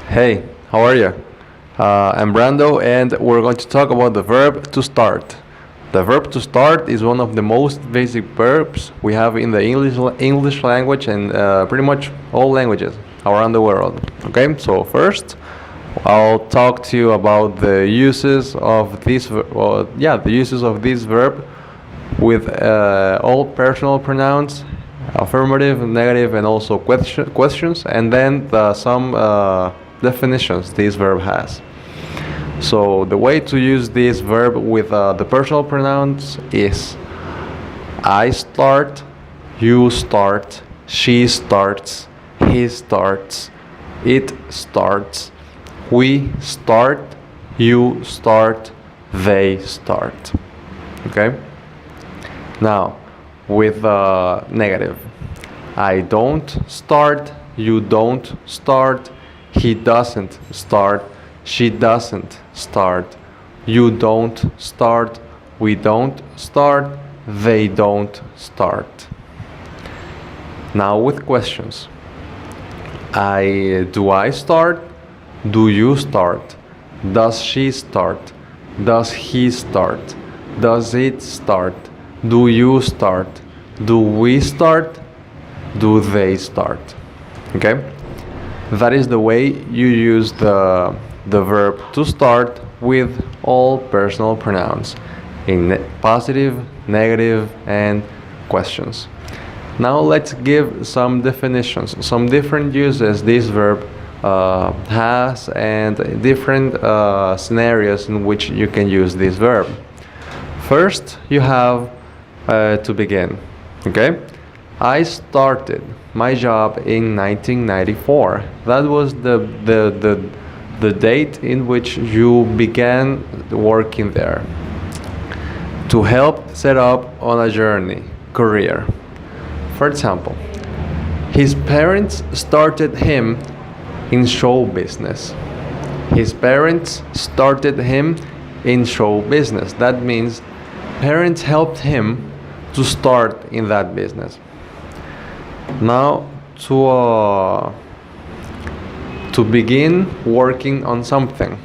Hey, how are you? I'm Brando, and we're going to talk about the verb to start. The verb to start is one of the most basic verbs we have in the English language and pretty much all languages around the world. Okay, so first I'll talk to you about the uses of the uses of this verb with all personal pronouns, affirmative, negative, and also questions, and then some definitions this verb has. So the way to use this verb with the personal pronouns is I start, you start, she starts, he starts, it starts, we start, you start, they start. Okay? Now, with negative, I don't start, you don't start, he doesn't start, she doesn't start, you don't start, we don't start, they don't start. Now with questions. Do I start? Do you start? Does she start? Does he start? Does it start? Do you start? Do we start? Do they start? Okay? That is the way you use the verb to start with all personal pronouns in positive, negative, and questions. Now let's give some definitions, some different uses this verb has, and different scenarios in which you can use this verb. First, you have to begin. Okay? I started my job in 1994. That was the date in which you began working there. To help set up on a journey, career. For example, his parents started him in show business. His parents started him in show business. That means parents helped him to start in that business. Now to begin working on something.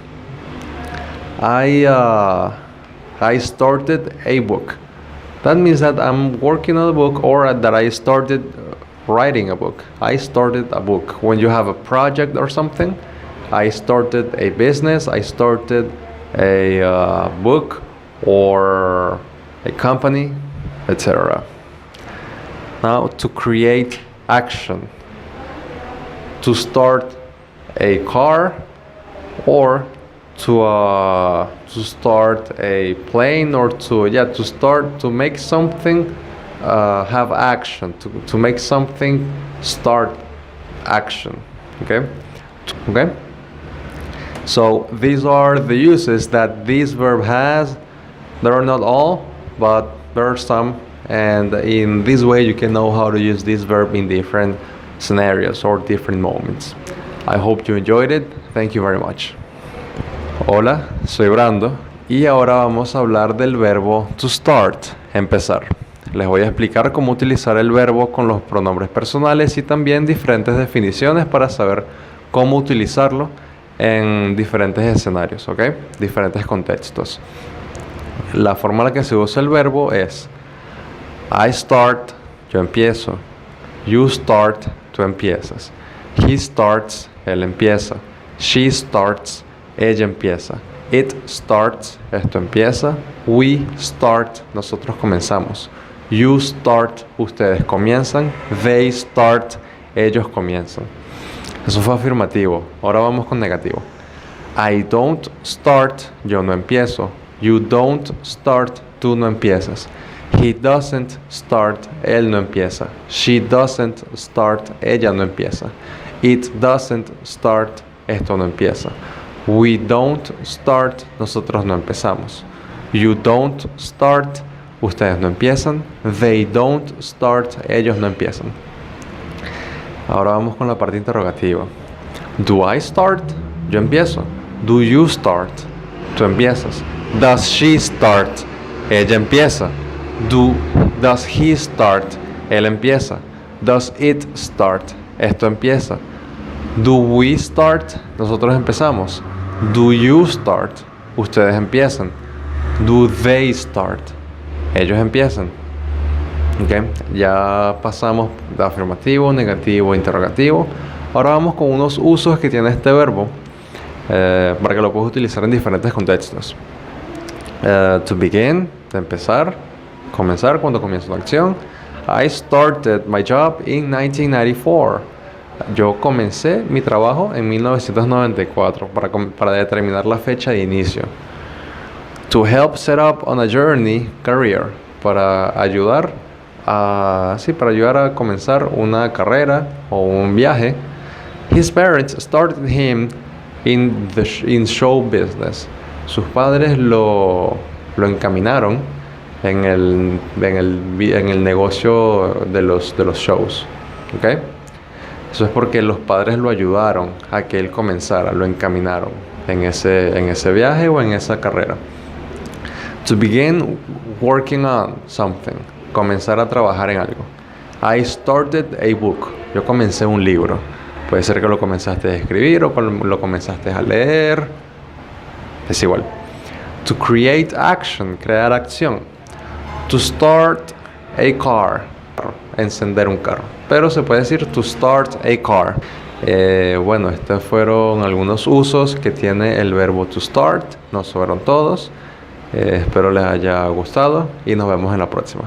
I started a book. That means that I'm working on a book, or that I started writing a book. I started a book. When you have a project or something, I started a business, I started a book or a company, etc. Now to create action. To start a car, or to start a plane, or to make something have action, to make something start action. Okay? So these are the uses that this verb has. There are not all, but there are some, and in this way you can know how to use this verb in different scenarios or different moments. I hope you enjoyed it. Thank you very much. Hola, soy Brando y ahora vamos a hablar del verbo to start, empezar. Les voy a explicar cómo utilizar el verbo con los pronombres personales y también diferentes definiciones para saber cómo utilizarlo en diferentes escenarios, ¿ok? Diferentes contextos. La forma en la que se usa el verbo es I start, yo empiezo. You start, tú empiezas. He starts, él empieza. She starts, ella empieza. It starts, esto empieza. We start, nosotros comenzamos. You start, ustedes comienzan. They start, ellos comienzan. Eso fue afirmativo. Ahora vamos con negativo. I don't start, yo no empiezo. You don't start, tú no empiezas. He doesn't start, él no empieza. She doesn't start, ella no empieza. It doesn't start, esto no empieza. We don't start, nosotros no empezamos. You don't start, ustedes no empiezan. They don't start, ellos no empiezan. Ahora vamos con la parte interrogativa. Do I start? Yo empiezo. Do you start? Tú empiezas. Does she start? Ella empieza. Does he start? Él empieza. Does it start? Esto empieza. Do we start? Nosotros empezamos. Do you start? Ustedes empiezan. Do they start? Ellos empiezan. ¿Okay? Ya pasamos de afirmativo, negativo, interrogativo. Ahora vamos con unos usos que tiene este verbo para que lo puedas utilizar en diferentes contextos. To begin, de empezar, comenzar cuando comienza una acción. I started my job in 1994. Yo comencé mi trabajo en 1994 para determinar la fecha de inicio. To help set up on a journey career, para ayudar a comenzar una carrera o un viaje. His parents started him in show business. Sus padres lo encaminaron en el negocio de los shows. ¿Okay? Eso es porque los padres lo ayudaron a que él comenzara, lo encaminaron en ese viaje o en esa carrera. To begin working on something, comenzar a trabajar en algo. I started a book. Yo comencé un libro. Puede ser que lo comenzaste a escribir o lo comenzaste a leer. Es igual. To create action, crear acción. To start a car, encender un carro. Pero se puede decir to start a car. Bueno, estos fueron algunos usos que tiene el verbo to start. No fueron todos. Espero les haya gustado y nos vemos en la próxima.